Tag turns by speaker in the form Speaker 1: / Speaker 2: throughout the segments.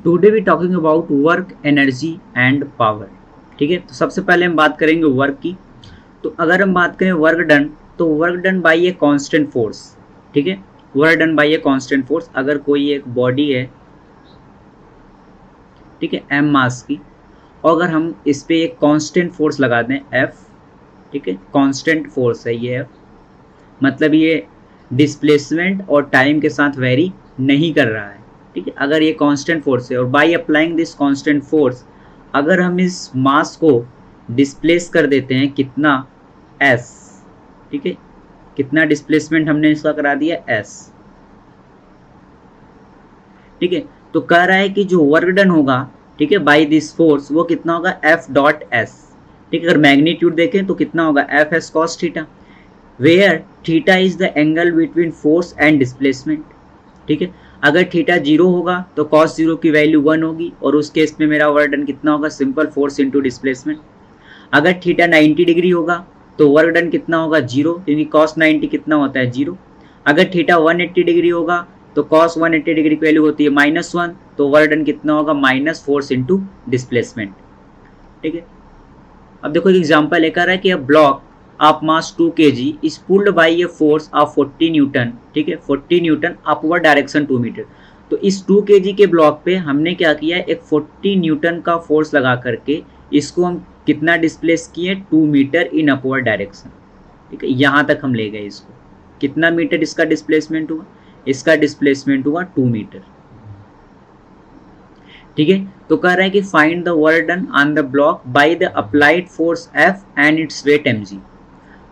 Speaker 1: Today we talking about work, energy and power. ठीक है, तो सबसे पहले हम बात करेंगे वर्क की। तो अगर हम बात करें वर्क डन, तो work done bye a constant force. ठीक है, work done bye a constant force. अगर कोई एक बॉडी है, ठीक है, एम मास की, और अगर हम इस पे एक कांस्टेंट फोर्स लगा दें एफ, ठीक है, कांस्टेंट फोर्स है ये एफ, मतलब ये डिस्प्लेसमेंट और टाइम के साथ वेरी नहीं कर रहा है। ठीक है, अगर ये कांस्टेंट फोर्स है और by applying this constant force अगर हम इस मास को डिस्प्लेस कर देते हैं कितना, एस, ठीक है, कितना डिस्प्लेसमेंट हमने इसका करा दिया, एस। ठीक है, तो कह रहा है कि जो वर्क डन होगा, ठीक है, बाय दिस फोर्स, वो कितना होगा, एफ डॉट एस। ठीक है, अगर मैग्नीट्यूड देखें तो कितना होगा, F S cos theta, where theta is the angle between force and displacement. ठीक है, अगर थीटा जीरो होगा तो कॉस जीरो की वैल्यू 1 होगी, और उस केस में मेरा वर्क डन कितना होगा, सिंपल फोर्स इंटू डिस्प्लेसमेंट। अगर थीटा 90 डिग्री होगा तो वर्क डन कितना होगा, 0, क्योंकि कॉस 90 कितना होता है, 0। अगर थीटा 180 डिग्री होगा तो कॉस 180 डिग्री की वैल्यू होती है -1, तो वर्क डन कितना होगा, माइनस फोर्स इंटू डिस्प्लेसमेंट। ठीक है, अब देखो एक एग्जाम्पल लेकर है कि a block of mass 2 kg is pulled by a force of 40 Newton. ठीक है, 40 न्यूटन अपवर्ड डायरेक्शन 2 मीटर। तो इस 2 kg के ब्लॉक पे हमने क्या किया, एक 40 न्यूटन का फोर्स लगा करके इसको हम कितना डिस्प्लेस किए, 2 मीटर इन अपवर्ड डायरेक्शन। ठीक है, यहाँ तक हम ले गए इसको। कितना मीटर इसका डिस्प्लेसमेंट हुआ, इसका डिस्प्लेसमेंट हुआ 2 मीटर। ठीक है, तो कह रहा है कि find the work done on the block by the applied force F and its weight mg।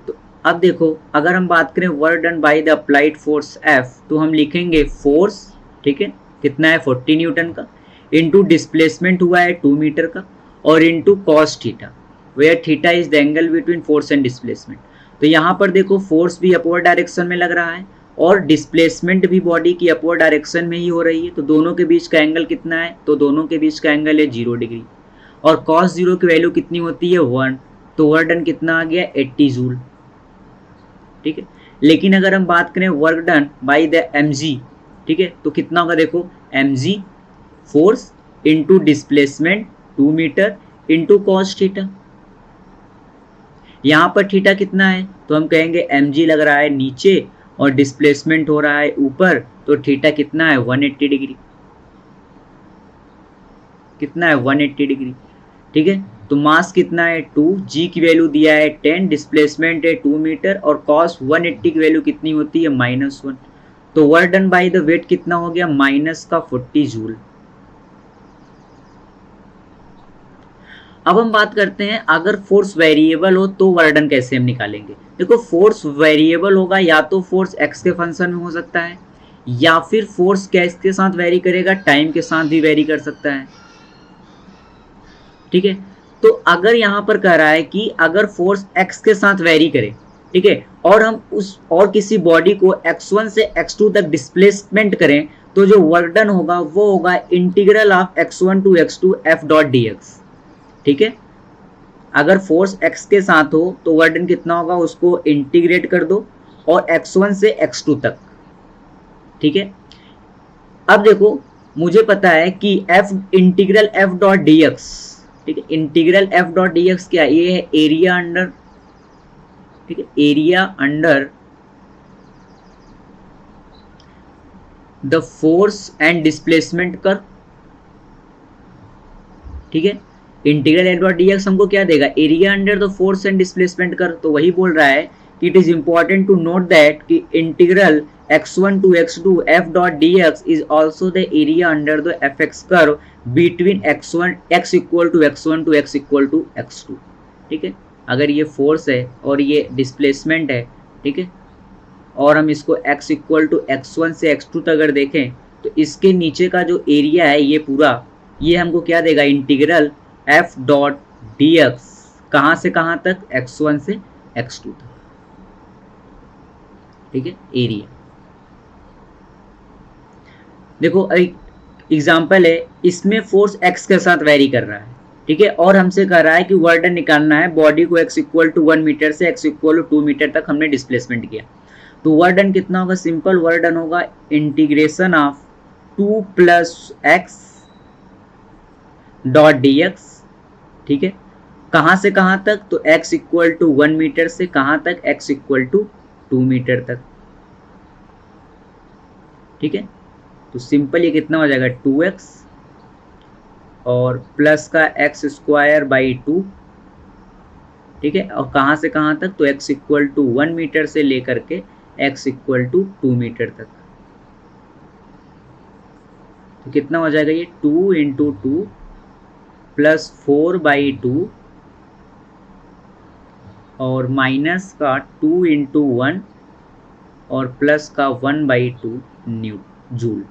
Speaker 1: तो अब देखो अगर हम बात करें work done by the applied force F, तो हम लिखेंगे फोर्स, ठीक है, कितना है 40 न्यूटन का, इनटू डिस्प्लेसमेंट हुआ है 2 मीटर का, और into cos theta, where theta is the angle between force and displacement. तो यहाँ पर देखो फोर्स भी अपवर्ड डायरेक्शन में लग रहा है और डिस्प्लेसमेंट भी बॉडी की अपवर्ड डायरेक्शन में ही हो रही है, तो दोनों के बीच का एंगल कितना है, तो दोनों के बीच का एंगल है 0 डिग्री, और कॉस 0 की वैल्यू कितनी होती है, 1, तो वर्क डन कितना आ गया, 80 जूल। ठीक है, लेकिन अगर हम बात करें work done by the mg, ठीक है, तो कितना होगा, देखो mg force into displacement 2 metre into cos theta. यहाँ पर थीटा कितना है, तो हम कहेंगे mg लग रहा है नीचे और डिस्प्लेसमेंट हो रहा है ऊपर, तो थीटा कितना है, 180 डिग्री। कितना है, 180 डिग्री। ठीक है, तो मास कितना है 2, g की वैल्यू दिया है 10, डिस्प्लेसमेंट है 2 मीटर, और कॉस 180 की वैल्यू कितनी होती है, -1। तो work done by the weight कितना हो गया, माइनस का 40 जूल। अब हम बात करते हैं अगर फोर्स वेरिएबल हो तो वर्क डन कैसे हम निकालेंगे। देखो फोर्स वेरिएबल होगा, या तो फोर्स एक्स के फंक्शन में हो सकता है, या फिर फोर्स के साथ वेरी करेगा, टाइम के साथ भी वेरी कर सकता है। ठीक है, तो अगर यहाँ पर कह रहा है कि अगर फोर्स एक्स के साथ वेरी करे, ठीक है, और हम उस और किसी बॉडी को x1 से x2 तक डिस्प्लेसमेंट करें, तो जो वर्क डन होगा वो होगा integral of x1 to x2 f dot dx। ठीक है, अगर फोर्स x के साथ हो तो वर्क डन कितना होगा, उसको इंटीग्रेट कर दो और x1 से x2 तक। ठीक है, अब देखो मुझे पता है कि f integral f dot dx, ठीक है, इंटीग्रल f डॉट dx क्या है, ये है एरिया अंडर, ठीक है, area under the force and displacement कर। ठीक है, इंटीग्रल एफ डॉट dx हमको क्या देगा, area under the force and displacement कर। तो वही बोल रहा है कि it is important to note that कि integral x1 to x2 f dot dx is also the area under the fx curve between x1 x equal to x1 to x equal to x2। ठीक है, अगर ये force है और ये displacement है, ठीक है, और हम इसको x इक्वल टू x1 से x2 तक अगर देखें तो इसके नीचे का जो एरिया है ये पूरा, ये हमको क्या देगा, इंटीग्रल f डॉट dx, कहाँ से कहाँ तक, x1 से x2 तक। ठीक है, एरिया। देखो एक एग्जाम्पल है, इसमें फोर्स x के साथ वेरी कर रहा है, ठीक है, और हमसे कह रहा है कि वर्क डन निकालना है, बॉडी को x इक्वल टू 1 मीटर से x इक्वल टू 2 मीटर तक हमने डिस्प्लेसमेंट किया। तो वर्क डन कितना होगा, सिंपल वर्क डन होगा integration of 2 plus x dot D x, ठीक है, कहाँ से कहाँ तक, तो x इक्वल टू 1 मीटर से कहाँ तक, x इक्वल टू 2 मीटर तक, ठीक है। तो सिंपल ये कितना हो जाएगा 2x और प्लस का एक्स स्क्वायर बाई 2, ठीक है, और कहाँ से कहाँ तक, तो x इक्वल टू 1 मीटर से लेकर के x इक्वल टू 2 मीटर तक। तो कितना हो जाएगा ये 2 इंटू 2 प्लस 4/2 और माइनस का 2 इंटू 1 और प्लस का 1/2 जूल,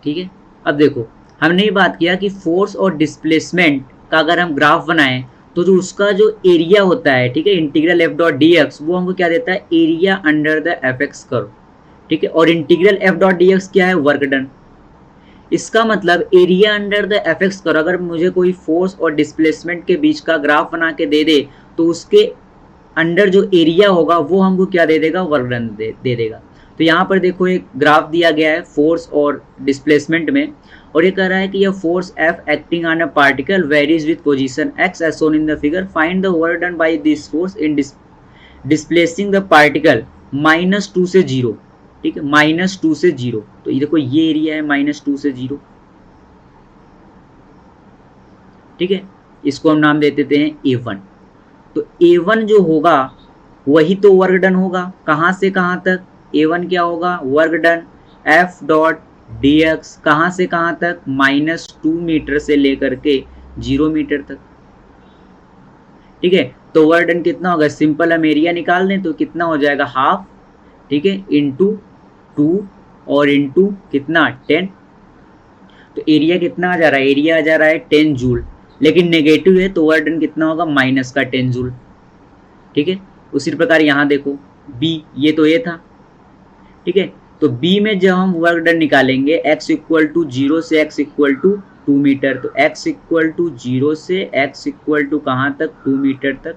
Speaker 1: ठीक है। अब देखो हमने ये बात किया कि फोर्स और डिस्प्लेसमेंट का अगर हम ग्राफ बनाएं तो जो उसका जो एरिया होता है, ठीक है, integral F dot D x, वो हमको क्या देता है, area under the F x curve, ठीक है। और integral F dot D X क्या है, वर्क डन। इसका मतलब area under the F x curve, अगर मुझे कोई फोर्स और डिस्प्लेसमेंट के बीच का ग्राफ बना के दे दे तो उसके अंडर जो एरिया होगा वो हमको क्या दे देगा, वर्क डन दे देगा। तो यहाँ पर देखो एक ग्राफ दिया गया है फोर्स और डिस्प्लेसमेंट में, और ये कह रहा है कि यह force F acting on a particle varies with position x as shown in the figure, find the work done by this force in displacing the particle -2 से 0, ठीक है, -2 से 0। तो ये देखो ये एरिया है -2 से 0, ठीक है, इसको हम नाम दे देते हैं A1। तो A1 जो होगा वही तो वर्क डन होगा, कहाँ से कहाँ तक, A1 क्या होगा, work done F dot D x, कहाँ से कहाँ तक, -2 मीटर से लेकर के 0 मीटर तक, ठीक है। तो वर्क डन कितना होगा, सिंपल हम एरिया निकाल दें तो कितना हो जाएगा, हाफ, ठीक है, इंटू 2 और इंटू कितना 10। तो एरिया कितना आ जा रहा है, एरिया आ जा रहा है 10 जूल, लेकिन नेगेटिव है तो वर्क डन कितना होगा, माइनस का 10 जूल, ठीक है। उसी प्रकार यहाँ देखो B, ये तो ये था, ठीक है। तो B में जब हम वर्क डन निकालेंगे x इक्वल टू 0 से x इक्वल टू 2 मीटर, तो x इक्वल टू 0 से x इक्वल टू कहाँ तक, 2 मीटर तक,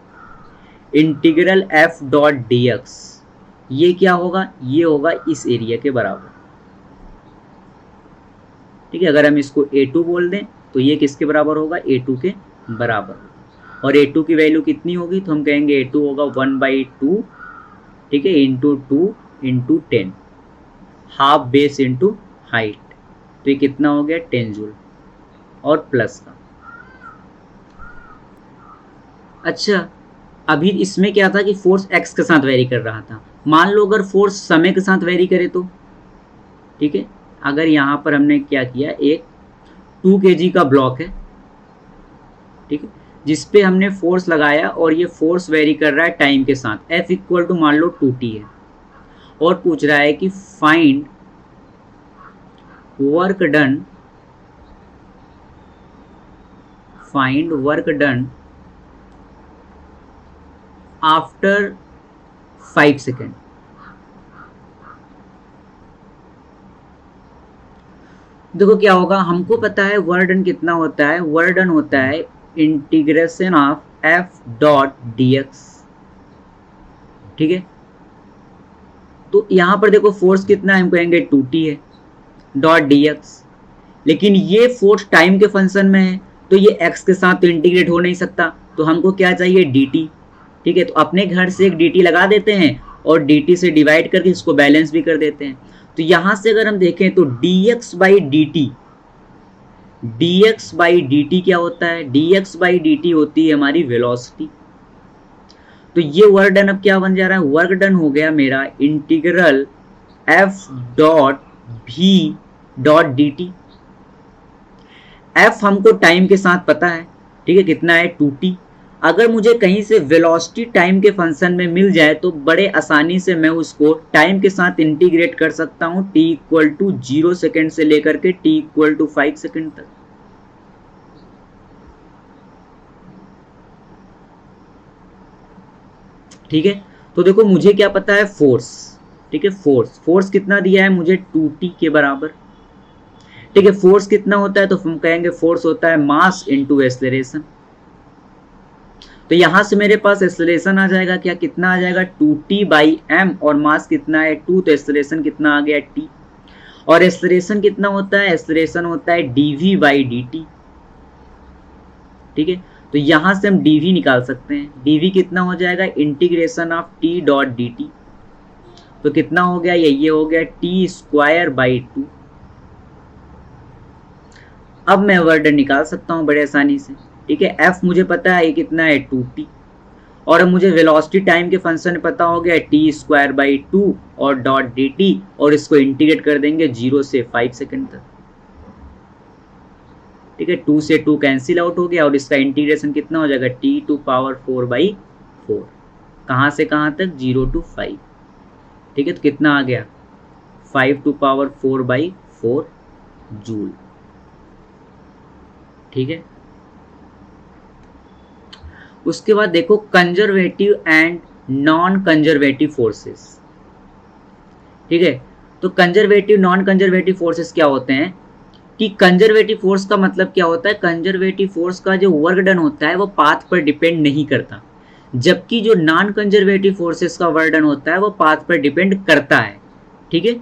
Speaker 1: integral f dot D x, ये क्या होगा, ये होगा इस एरिया के बराबर, ठीक है। अगर हम इसको A2 बोल दें तो ये किसके बराबर होगा, A2 के बराबर, और A2 की वैल्यू कितनी होगी, तो हम कहेंगे A2 होगा 1/2, ठीक है, into 2 into 10, half base into height, तो ये कितना हो गया 10 जूल और प्लस का। अच्छा, अभी इसमें क्या था कि फोर्स x के साथ वेरी कर रहा था, मान लो अगर फोर्स समय के साथ वेरी करे तो, ठीक है। अगर यहाँ पर हमने क्या किया, एक 2 kg का ब्लॉक है, ठीक है, जिसपे हमने फोर्स लगाया और ये फोर्स वेरी कर रहा है टाइम के साथ, F इक्वल टू मान लो 2t है, और पूछ रहा है कि find work done after 5 second. देखो क्या होगा, हमको पता है वर्क डन कितना होता है, वर्क डन होता है integration of F dot D x, ठीक है। तो यहाँ पर देखो फोर्स कितना है, हम कहेंगे 2t है डॉट डी एक्स, लेकिन ये फोर्स टाइम के फंक्शन में है तो ये x के साथ तो इंटीग्रेट हो नहीं सकता, तो हमको क्या चाहिए, dt, ठीक है। तो अपने घर से एक dt लगा देते हैं और dt से डिवाइड करके इसको बैलेंस भी कर देते हैं। तो यहाँ से अगर हम देखें तो dx बाई dt क्या होता है, dx बाई dt होती है हमारी वेलोसिटी। तो ये वर्क डन अब क्या बन जा रहा है, वर्क डन हो गया मेरा integral f dot v dot dt। f हमको टाइम के साथ पता है, ठीक है, कितना है 2t। अगर मुझे कहीं से वेलोसिटी टाइम के फंक्शन में मिल जाए तो बड़े आसानी से मैं उसको टाइम के साथ इंटीग्रेट कर सकता हूं, t इक्वल टू 0 सेकेंड से लेकर के t इक्वल टू 5 सेकेंड तक। ठीक है, तो देखो मुझे क्या पता है, फोर्स, ठीक है, फोर्स कितना दिया है मुझे, 2t के बराबर, ठीक है। फोर्स कितना होता है, तो हम कहेंगे फोर्स होता है मास इनटू एक्सेलरेशन। तो यहां से मेरे पास एक्सेलरेशन आ जाएगा, क्या कितना आ जाएगा, 2t बाई m, और मास कितना है 2, तो एक्सेलरेशन कितना आ गया t। और एक्सलेरेशन कितना होता है, एक्सलेरेशन होता है dv बाई dt। ठीक है, तो यहां से हम dv निकाल सकते हैं, dv कितना हो जाएगा, integration of t dot dt। तो कितना हो गया, ये हो गया टी स्क्वायर बाई 2। अब मैं वर्ड निकाल सकता हूं बड़े आसानी से। ठीक है, f मुझे पता है ये कितना है 2t, और अब मुझे वेलोसिटी टाइम के फंक्शन पता हो गया टी स्क्वायर बाई 2 और डॉट dt, और इसको इंटीग्रेट कर देंगे 0 से 5 सेकंड तक। ठीक है, 2 से 2 कैंसिल आउट हो गया और इसका इंटीग्रेशन कितना हो जाएगा, t टू पावर 4 बाई 4। कहाँ से कहाँ तक, 0 to 5। ठीक है, तो कितना आ गया, 5 टू पावर 4 बाई 4 जूल। ठीक है, उसके बाद देखो conservative and non conservative forces. ठीक है, तो कंजर्वेटिव नॉन कंजर्वेटिव फोर्सेस क्या होते हैं कि कंजर्वेटिव फोर्स का मतलब क्या होता है, कंजर्वेटिव फोर्स का जो वर्क डन होता है वो पाथ पर डिपेंड नहीं करता, जबकि जो नॉन कंजर्वेटिव फोर्सेस का वर्क डन होता है वो पाथ पर डिपेंड करता है। ठीक है,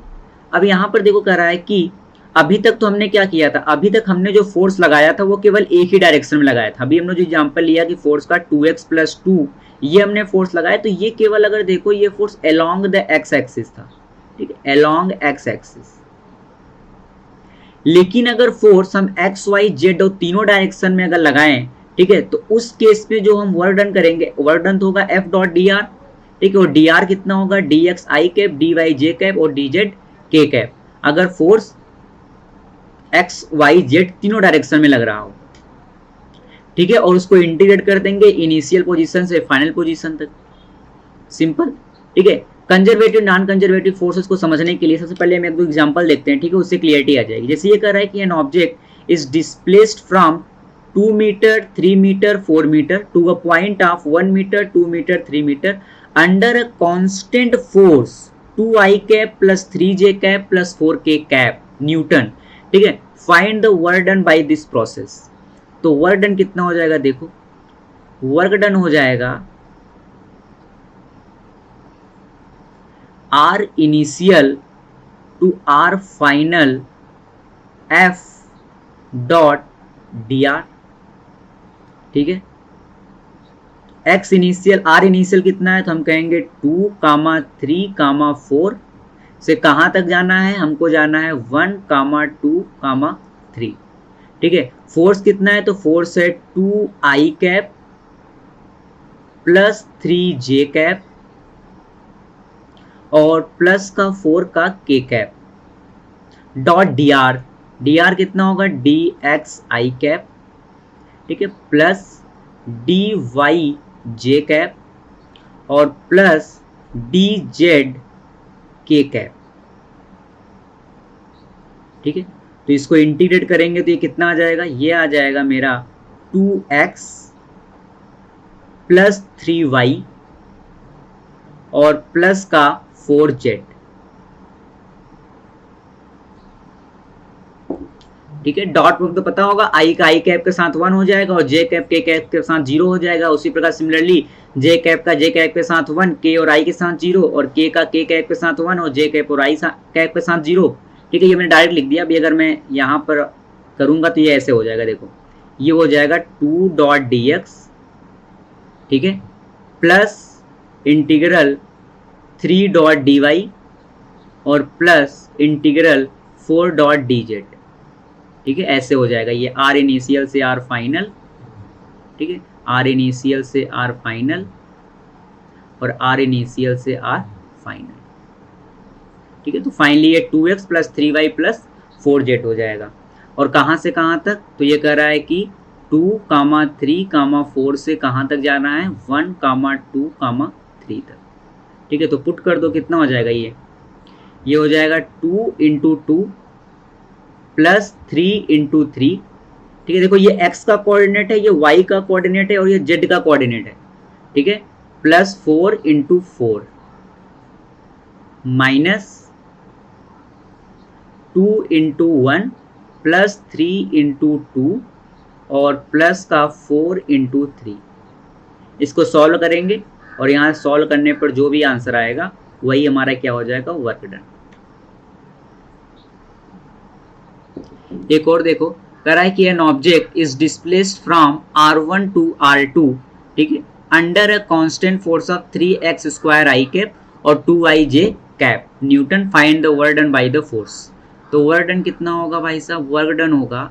Speaker 1: अब यहाँ पर देखो कह रहा है कि अभी तक तो हमने क्या किया था, अभी तक हमने जो फोर्स लगाया था वो केवल एक ही डायरेक्शन में लगाया था। अभी हमने जो एग्जांपल लिया कि फोर्स का 2x + 2 ये हमने फोर्स लगाया, तो ये केवल अगर देखो ये force along the x axis था। ठीक है, अलोंग एक्स एक्सिस। लेकिन अगर फोर्स हम एक्स वाई जेड और तीनों डायरेक्शन में अगर लगाएं, ठीक है, तो उस केस में जो हम वर्क डन करेंगे, वर्क डन होगा एफ डॉट डी आर। ठीक है, और डी आर कितना होगा, डी एक्स आई कैप, डी वाई जे कैप और डी जेड के कैप, अगर फोर्स एक्स वाई जेड तीनों डायरेक्शन में लग रहा हो। ठीक है, और उसको इंटीग्रेट कर देंगे इनिशियल पोजीशन से फाइनल पोजीशन तक, सिंपल। ठीक है, कंजर्वेटिव नॉन कंजर्वेटिव फोर्सेस को समझने के लिए सबसे पहले हम एक दो एग्जांपल देखते हैं। ठीक है, उससे क्लियरिटी आ जाएगी। जैसे ये कह रहा है कि an object is displaced from 2 metre 3 metre 4 metre to a point of 1 metre 2 metre 3 metre under a constant force 2i cap plus 3j cap plus 4k cap newton. ठीक है, find the work done by this process. तो work done कितना हो जाएगा, देखो work done हो जाएगा R initial to R final F dot dr। ठीक है, X इनिशियल R इनिशियल कितना है, तो हम कहेंगे 2, 3, 4 से कहाँ तक जाना है, हमको जाना है 1, 2, 3। ठीक है, फोर्स कितना है, तो फोर्स है 2i cap plus 3j cap और प्लस का 4 का k cap dot dr। dr कितना होगा, dxi कैप, ठीक है, प्लस dyj कैप और प्लस dz k कैप। ठीक है, तो इसको इंटीग्रेट करेंगे तो ये कितना आ जाएगा, ये आ जाएगा मेरा 2x प्लस 3y और प्लस का 4z। ठीक है, डॉट वर्क तो पता होगा, i का i कैप के साथ 1 हो जाएगा और j कैप के कैप के साथ 0 हो जाएगा। उसी प्रकार सिमिलरली j कैप का j कैप के साथ 1, k और i के साथ 0 और k का k कैप के साथ 1 और j कैप और i कैप के साथ 0। ठीक है, ये मैंने डायरेक्ट लिख दिया। अभी अगर मैं यहाँ पर करूँगा तो ये ऐसे हो जाएगा, देखो ये हो जाएगा 2 डॉट dx। ठीक है, प्लस इंटीग्रल 3 डॉट dy और प्लस इंटीग्रल 4 डॉट dz। ठीक है, ऐसे हो जाएगा ये R इनिशियल से R फाइनल। ठीक है, R इनिशियल से R फाइनल और R इनिशियल से R फाइनल। ठीक है, तो फाइनली ये 2x plus 3y plus 4z हो जाएगा। और कहाँ से कहाँ तक, तो ये कह रहा है कि 2, 3, 4 से कहाँ तक जाना है, 1, 2, 3 तक। ठीक है, तो पुट कर दो, कितना हो जाएगा ये हो जाएगा 2 इंटू 2 प्लस 3 इंटू 3। ठीक है, देखो ये x का कोऑर्डिनेट है, ये y का कोऑर्डिनेट है और ये z का कोऑर्डिनेट है। ठीक है, plus 4 into 4 minus 2 into 1 plus 3 into 2 और प्लस का 4 इंटू 3। इसको सॉल्व करेंगे और यहाँ सॉल्व करने पर जो भी आंसर आएगा वही हमारा क्या हो जाएगा, वर्क डन। एक और देखो, कह रहा है कि an object is displaced from r1 to r2, ठीक है, under a constant force of 3x square i cap और 2yj cap newton, find the work done by the force. तो वर्क डन कितना होगा भाई साहब? वर्क डन होगा,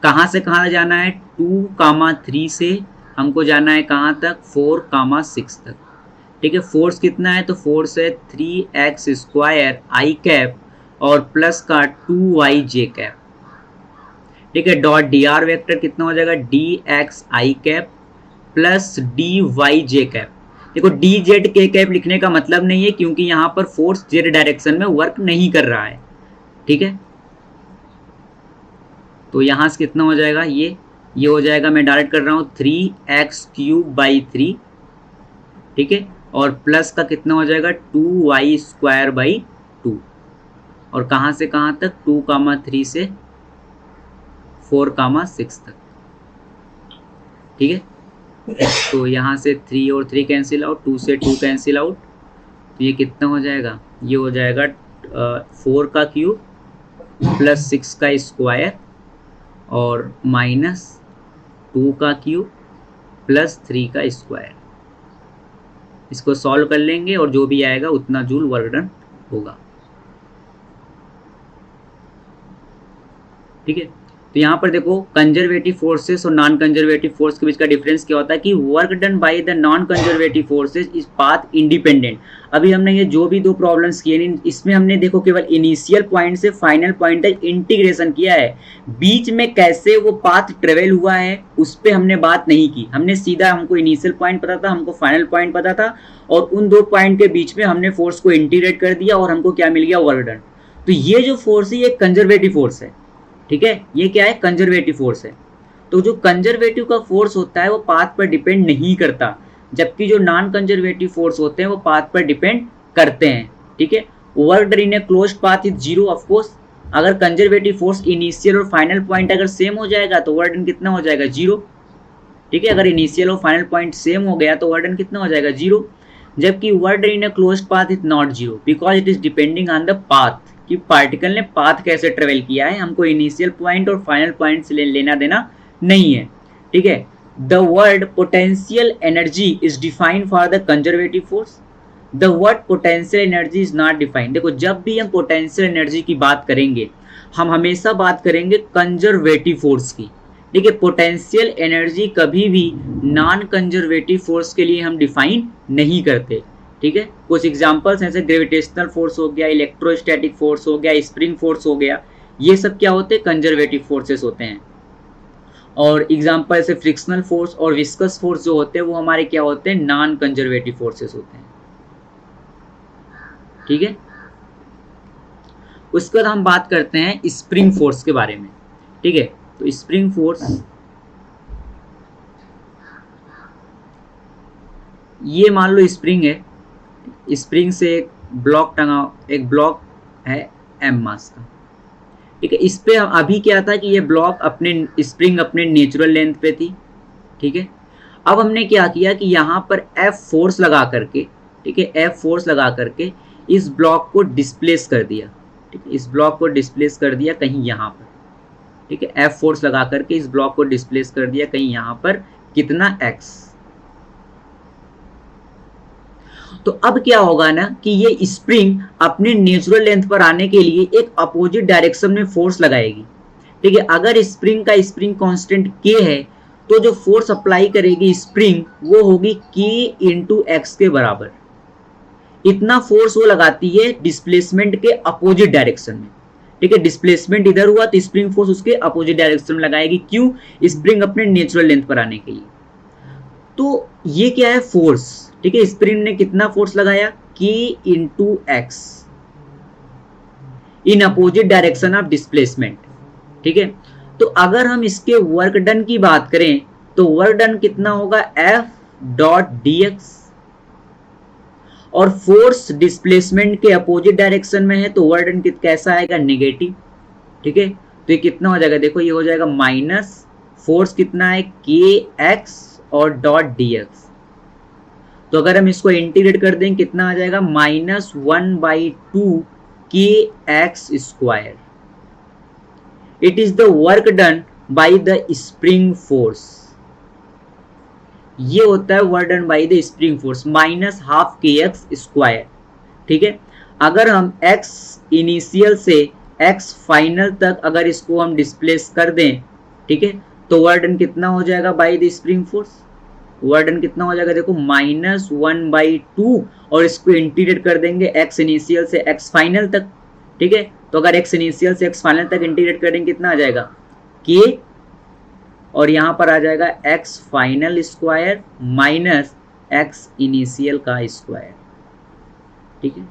Speaker 1: कहाँ से कहाँ जाना है? 2, 3 से हमको जाना है कहाँ तक? 4, 6 तक, ठीक है। फोर्स कितना है? तो फोर्स है 3x स्क्वायर आई कैप और प्लस का 2yj कैप, ठीक है। डॉट डी आर वेक्टर कितना हो जाएगा? dx आई कैप प्लस dy कैप। देखो dz k कैप लिखने का मतलब नहीं है, क्योंकि यहाँ पर फोर्स z डायरेक्शन में वर्क नहीं कर रहा है, ठीक है। तो यहाँ से कितना हो जाएगा? ये हो जाएगा, मैं डायरेक्ट कर रहा हूँ 3x³/3, ठीक है, और प्लस का कितना हो जाएगा? 2y²/2, और कहाँ से कहाँ तक? 2, 3 से 4, 6 तक, ठीक है। तो यहाँ से 3 और 3 कैंसिल आउट, 2 से 2 कैंसिल आउट, तो ये कितना हो जाएगा? ये हो जाएगा 4 का क्यूब प्लस 6 का स्क्वायर और माइनस 2 का क्यूब प्लस 3 का स्क्वायर। इसको सॉल्व कर लेंगे और जो भी आएगा उतना जूल वर्क डन होगा, ठीक है। तो यहाँ पर देखो कंजर्वेटिव फोर्सेस और नॉन कंजर्वेटिव फोर्स के बीच का डिफरेंस क्या होता है कि work done by the non conservative forces is path independent. अभी हमने ये जो भी 2 प्रॉब्लम्स किए, इसमें हमने देखो केवल इनिशियल पॉइंट से फाइनल पॉइंट तक इंटीग्रेशन किया है, बीच में कैसे वो पाथ ट्रेवल हुआ है उस पर हमने बात नहीं की। हमने सीधा, हमको इनिशियल पॉइंट पता था, हमको फाइनल पॉइंट पता था, और उन 2 पॉइंट के बीच में हमने फोर्स को इंटीग्रेट कर दिया और हमको क्या मिल गया? Work done. तो ये जो फोर्स है ये कंजर्वेटिव फोर्स है, ठीक है। ये क्या है? कंजर्वेटिव फोर्स है। तो जो कंजर्वेटिव का फोर्स होता है वो पाथ पर डिपेंड नहीं करता, जबकि जो नॉन कंजर्वेटिव फोर्स होते हैं वो पाथ पर डिपेंड करते हैं, ठीक है। Work done in a closed path is 0 of course. अगर कंजर्वेटिव फोर्स इनिशियल और फाइनल पॉइंट अगर सेम हो जाएगा तो वर्क डन कितना हो जाएगा? 0, ठीक है। अगर इनिशियल और फाइनल पॉइंट सेम हो गया तो वर्क डन कितना हो जाएगा? 0। जबकि work done in a closed path is not 0 because it is depending on the path, कि पार्टिकल ने पाथ कैसे ट्रेवल किया है, हमको इनिशियल पॉइंट और फाइनल पॉइंट से लेना देना नहीं है, ठीक है। The word potential energy is defined for the conservative force. The word potential energy is not defined. देखो जब भी हम पोटेंशियल एनर्जी की बात करेंगे हम हमेशा बात करेंगे कंजर्वेटिव फोर्स की, ठीक है। पोटेंशियल एनर्जी कभी भी नॉन कंजर्वेटिव फोर्स के लिए हम डिफाइन नहीं करते, ठीक है। कुछ एग्जांपल्स जैसे ग्रेविटेशनल फोर्स हो गया, इलेक्ट्रोस्टैटिक फोर्स हो गया, स्प्रिंग फोर्स हो गया, ये सब क्या होते हैं? कंजर्वेटिव फोर्सेस होते हैं। और एग्जांपल जैसे फ्रिक्शनल फोर्स और विस्कस फोर्स जो होते हैं वो हमारे क्या होते हैं? नॉन कंजर्वेटिव फोर्सेस होते हैं, ठीक है। उसके बाद हम बात करते हैं स्प्रिंग फोर्स के बारे में, ठीक है। तो स्प्रिंग फोर्स, ये मान लो स्प्रिंग है, स्प्रिंग से एक ब्लॉक टंगा, एक ब्लॉक है m मास का, ठीक है। इस पे अभी क्या था कि ये ब्लॉक अपने स्प्रिंग अपने नेचुरल लेंथ पे थी, ठीक है। अब हमने क्या किया कि यहाँ पर F फोर्स लगा करके, ठीक है, F फोर्स लगा करके इस ब्लॉक को डिस्प्लेस कर दिया, ठीक है। इस ब्लॉक को डिस्प्लेस कर दिया कहीं यहाँ पर, ठीक है। F फोर्स लगा करके इस ब्लॉक को डिस्प्लेस कर दिया कहीं यहाँ पर, कितना? x। तो अब क्या होगा ना कि ये स्प्रिंग अपने नेचुरल लेंथ पर आने के लिए एक अपोजिट डायरेक्शन में फोर्स लगाएगी, ठीक है। अगर स्प्रिंग का स्प्रिंग कांस्टेंट k है तो जो फोर्स अप्लाई करेगी स्प्रिंग वो होगी k इंटू एक्स के बराबर। इतना फोर्स वो लगाती है डिस्प्लेसमेंट के अपोजिट डायरेक्शन में, ठीक है। डिस्प्लेसमेंट इधर हुआ तो स्प्रिंग फोर्स उसके अपोजिट डायरेक्शन में लगाएगी, क्यों? स्प्रिंग अपने नेचुरल लेंथ पर आने के लिए। तो ये क्या है? फोर्स, ठीक है। स्प्रिंग ने कितना फोर्स लगाया? k into x in opposite direction of displacement, ठीक है। तो अगर हम इसके वर्क डन की बात करें तो वर्क डन कितना होगा? F डॉट dx, और फोर्स डिस्प्लेसमेंट के अपोजिट डायरेक्शन में है तो वर्क डन कैसा आएगा? नेगेटिव, ठीक है। तो ये कितना हो जाएगा? देखो ये हो जाएगा माइनस फोर्स कितना है? kx और डॉट dx। तो अगर हम इसको इंटीग्रेट कर देंगे कितना आ जाएगा? -1/2 kx square, it is the work done by the spring force. ये होता है work done by the spring force minus half के एक्स स्क्वायर। ठीक है, अगर हम x इनिशियल से x फाइनल तक अगर इसको हम डिस्प्लेस कर दें, ठीक है, तो वर्क डन कितना हो जाएगा by the spring force? Work done कितना हो जाएगा देखो -1/2, और इसको इंटीग्रेट कर देंगे x इनिशियल से x फाइनल तक। ठीक है, तो अगर x इनिशियल से x फाइनल तक इंटीग्रेट करेंगे कितना आ जाएगा k, और यहां पर आ जाएगा x final square minus x initial का स्क्वायर। ठीक है,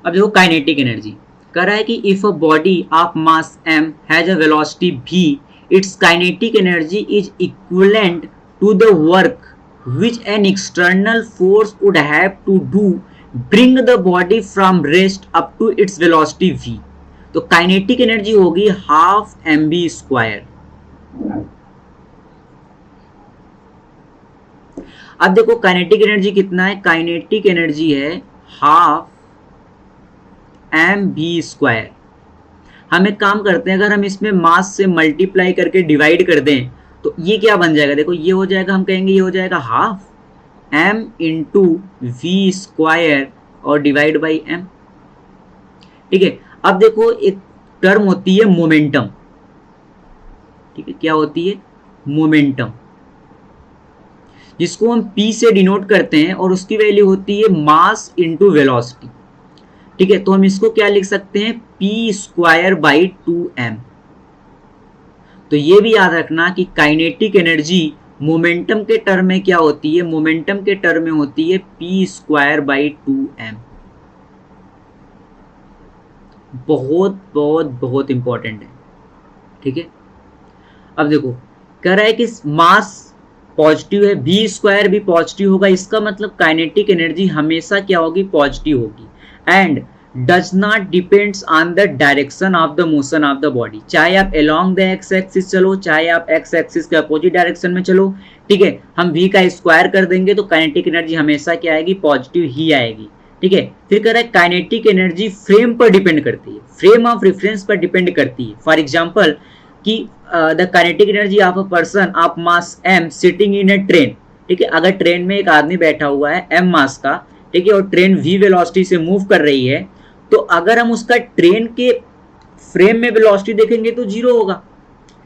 Speaker 1: अब देखो काइनेटिक एनर्जी कह रहा है कि if a body of mass m has a velocity v, its kinetic energy is equivalent to the work which an external force would have to do bring the body from rest up to its velocity v। तो kinetic energy होगी half mv square. अब देखो kinetic energy कितना है, kinetic energy है half mv square. हम एक काम करते हैं, अगर हम इसमें मास से मल्टीप्लाई करके डिवाइड कर दें तो ये क्या बन जाएगा, देखो ये हो जाएगा, हम कहेंगे ये हो जाएगा half m into v square और डिवाइड बाई m। ठीक है, अब देखो एक टर्म होती है मोमेंटम। ठीक है, क्या होती है, मोमेंटम, जिसको हम p से डिनोट करते हैं और उसकी वैल्यू होती है मास इंटू वेलोसिटी। ठीक है, तो हम इसको क्या लिख सकते हैं, p स्क्वायर बाई 2m। तो ये भी याद रखना कि काइनेटिक एनर्जी मोमेंटम के टर्म में क्या होती है, मोमेंटम के टर्म में होती है p स्क्वायर बाई 2m। बहुत बहुत बहुत इंपॉर्टेंट है। ठीक है, अब देखो कह रहा है कि मास पॉजिटिव है, v स्क्वायर भी पॉजिटिव होगा, इसका मतलब काइनेटिक एनर्जी हमेशा क्या होगी, पॉजिटिव होगी। And does not depends on the direction of the motion of the body, चाहे आप अलोंग द एक्स एक्सिस चलो, चाहे आप एक्स एक्सिस के अपोजिट डायरेक्शन में चलो। ठीक है, हम v का स्क्वायर कर देंगे तो काइनेटिक एनर्जी हमेशा क्या आएगी, पॉजिटिव ही आएगी। ठीक है, फिर कह रहा है काइनेटिक एनर्जी फ्रेम पर डिपेंड करती है, फ्रेम ऑफ रेफरेंस पर डिपेंड करती है। फॉर एग्जांपल कि the kinetic energy of a person of mass m sitting in a train. ठीक है, अगर ट्रेन में एक आदमी बैठा हुआ है m मास का, ठीक है, और ट्रेन v वेलोसिटी से मूव कर रही है, तो अगर हम उसका ट्रेन के फ्रेम में वेलोसिटी देखेंगे तो जीरो होगा।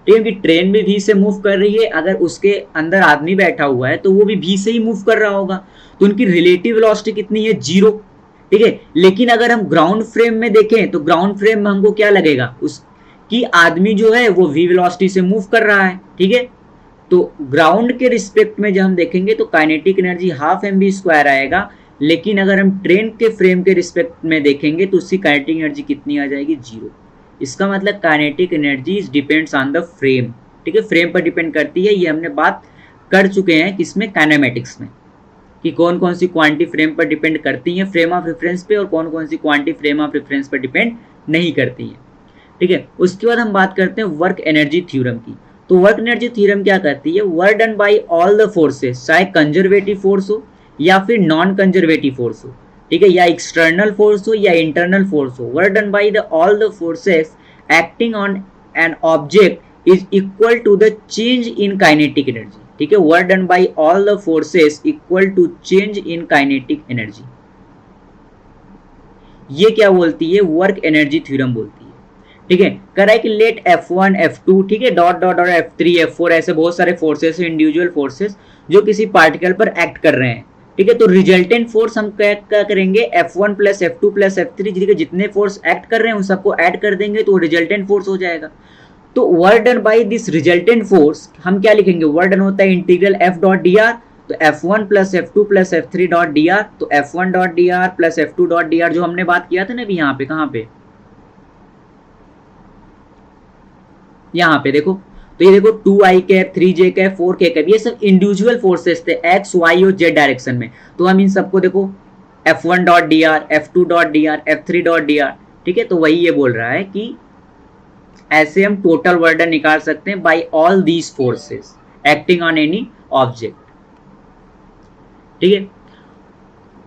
Speaker 1: क्योंकि ट्रेन भी v से मूव कर रही है, अगर उसके अंदर आदमी बैठा हुआ है तो वो भी v से ही मूव कर रहा होगा, तो उनकी रिलेटिव वेलोसिटी कितनी है, जीरो। ठीक है, लेकिन अगर हम ग्राउंड फ्रेम में देखें तो ग्राउंड फ्रेम में हमको क्या लगेगा, उसकी आदमी जो है वो v वेलोसिटी से मूव कर रहा है। ठीक है, तो ग्राउंड के रिस्पेक्ट में जब हम देखेंगे तो kinetic energy half mv square आएगा, लेकिन अगर हम ट्रेन के फ्रेम के रिस्पेक्ट में देखेंगे तो उसकी काइनेटिक एनर्जी कितनी आ जाएगी, जीरो। इसका मतलब kinetic energy depends on the frame. ठीक है, फ्रेम पर डिपेंड करती है, ये हमने बात कर चुके हैं किसमें, काइनेमेटिक्स में, कि कौन कौन सी क्वांटिटी फ्रेम पर डिपेंड करती हैं फ्रेम ऑफ रेफरेंस पे, और कौन कौन सी क्वांटिटी फ्रेम ऑफ रेफरेंस पर डिपेंड नहीं करती हैं। ठीक है, उसके बाद हम बात करते हैं वर्क एनर्जी थ्योरम की। तो वर्क एनर्जी थ्योरम क्या करती है, work done by all the forces, चाहे कंजर्वेटिव फोर्स हो या फिर नॉन कंजर्वेटिव फोर्स हो, ठीक है, या एक्सटर्नल फोर्स हो या इंटरनल फोर्स हो, work done by the all the forces acting on an object is equal to the change in kinetic energy. ठीक है, work done by all the forces equal to change in kinetic energy. ये क्या बोलती है, work energy theorem बोलती है। ठीक है, कह रहा है कि लेट F1 F2, ठीक है, डॉट डॉट और F3 F4 ऐसे बहुत सारे फोर्सेस हैं, इंडिविजुअल फोर्सेस जो किसी पार्टिकल पर एक्ट कर रहे हैं। ठीक है, तो रिजल्टेंट फोर्स हम क्या करेंगे, F1 plus F2 plus F3, जितने फोर्स एक्ट कर रहे हैं उन सबको ऐड कर देंगे तो रिजल्टेंट फोर्स हो जाएगा। तो work done by this resultant force हम क्या लिखेंगे, वर्क डन होता है इंटीग्रल F डॉट dr, तो F1 plus F2 plus F3 dot dr, तो F1 dot dr plus F2 dot dr जो हमने बात किया था ना अभी यहाँ पे, कहाँ पे, यहाँ पे देखो, तो ये देखो 2i cap 3j cap 4k cap, ये सब इंडिविजुअल फोर्सेस थे x y और z डायरेक्शन में। तो हम इन सबको देखो F1 dot dr, F2 dot dr, F3 dot dr। ठीक है, तो वही ये बोल रहा है कि ऐसे हम टोटल वर्क डन निकाल सकते हैं by all these forces acting on any object. ठीक है,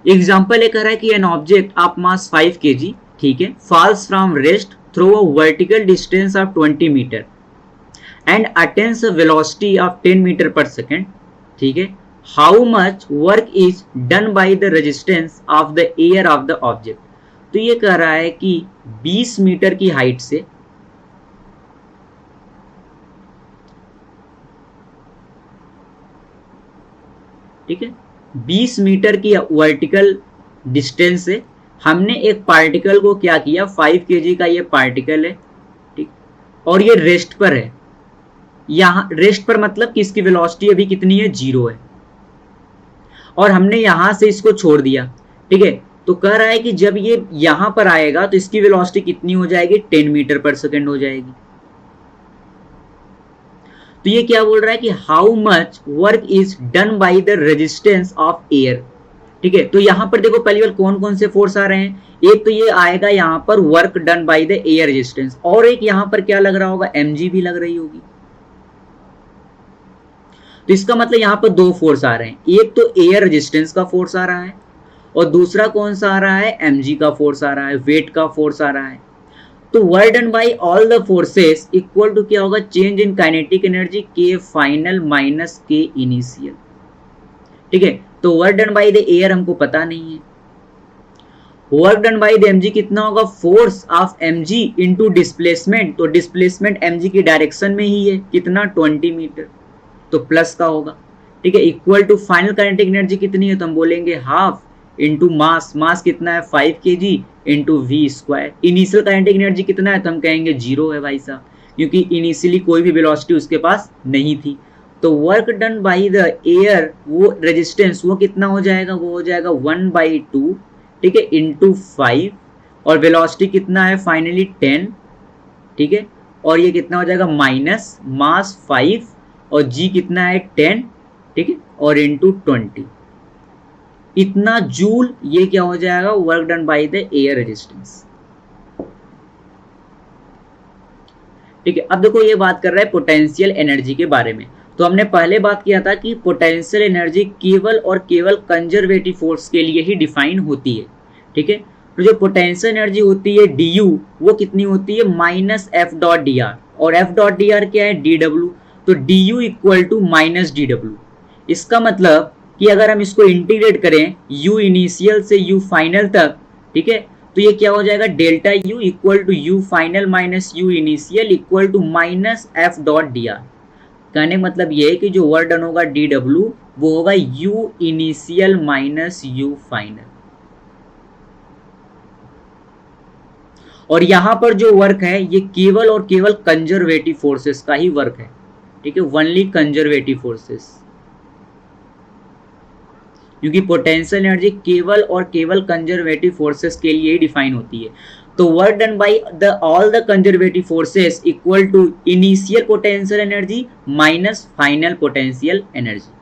Speaker 1: एग्जाम्पल ये कह रहा है कि an object of mass 5 kg, ठीक है, falls from rest through a vertical distance of 20 metre and attains a velocity of 10 metre पर सेकेंड, ठीक है, how much work is done by the resistance of the air of the object. तो ये कह रहा है कि 20 मीटर की हाइट से, ठीक है, 20 मीटर की वर्टिकल डिस्टेंस से हमने एक पार्टिकल को क्या किया, 5 kg का ये पार्टिकल है, ठीक, और ये रेस्ट पर है। यहाँ रेस्ट पर मतलब कि इसकी वेलोसिटी अभी कितनी है, 0 है, और हमने यहां से इसको छोड़ दिया, ठीक है। तो कह रहा है कि जब ये यहां पर आएगा तो इसकी वेलोसिटी कितनी हो जाएगी, 10 मीटर पर सेकेंड हो जाएगी। तो ये क्या बोल रहा है कि how much work is done by the resistance of air, ठीक है। तो यहां पर देखो पहली बार कौन कौन से फोर्स आ रहे हैं, एक तो ये आएगा यहां पर work done by the air resistance, और एक यहां पर क्या लग रहा होगा, mg भी लग रही होगी। तो इसका मतलब यहां पर दो फोर्स आ रहे हैं, एक तो एयर रेजिस्टेंस का फोर्स आ रहा है और दूसरा कौन सा आ रहा है, mg का फोर्स आ रहा है, वेट का फोर्स आ रहा है। तो work done by all the forces equal to क्या होगा, change in kinetic energy K final minus K initial, ठीक है। तो work done by the air हमको पता नहीं है, work done by the mg कितना होगा, force of mg into displacement, तो डिस्प्लेसमेंट mg की डायरेक्शन में ही है, कितना 20 मीटर, तो प्लस का होगा, ठीक है, equal to final kinetic energy कितनी है, तो हम बोलेंगे हाफ इंटू मास, मास कितना है 5 kg into v square. Initial kinetic energy कितना है, तो हम कहेंगे 0 है भाई साहब, क्योंकि इनिशियली कोई भी वेलोसिटी उसके पास नहीं थी। तो work done by the air, वो रेजिस्टेंस वो कितना हो जाएगा, वो हो जाएगा 1/2, ठीक है, इंटू 5, और वेलोसिटी कितना है फाइनली 10, ठीक है, और ये कितना हो जाएगा माइनस मास 5 और जी कितना है 10, ठीक है, और इंटू 20, इतना जूल ये क्या हो जाएगा, work done by the air resistance, ठीक है। अब देखो ये बात कर रहा है पोटेंशियल एनर्जी के बारे में। तो हमने पहले बात किया था कि पोटेंशियल एनर्जी केवल और केवल कंजर्वेटिव फोर्स के लिए ही डिफाइन होती है, ठीक है। तो जो पोटेंशियल एनर्जी होती है du, वो कितनी होती है, minus F dot D r, और एफ डॉट डी आर क्या है, dw, तो du equal to minus dw। इसका मतलब कि अगर हम इसको इंटीग्रेट करें u इनिशियल से u फाइनल तक, ठीक है, तो ये क्या हो जाएगा, delta u equal to u final minus u initial equal to minus F dot D r. कहने का मतलब ये है कि जो वर्क डन होगा dw वो होगा u initial minus u final, और यहां पर जो वर्क है ये केवल और केवल कंजर्वेटिव फोर्सेस का ही वर्क है, ठीक है, ओनली कंजर्वेटिव फोर्सेस, क्योंकि पोटेंशियल एनर्जी केवल और केवल कंजर्वेटिव फोर्सेस के लिए ही डिफाइन होती है। तो work done by the all the conservative forces equal to initial potential energy minus final potential energy,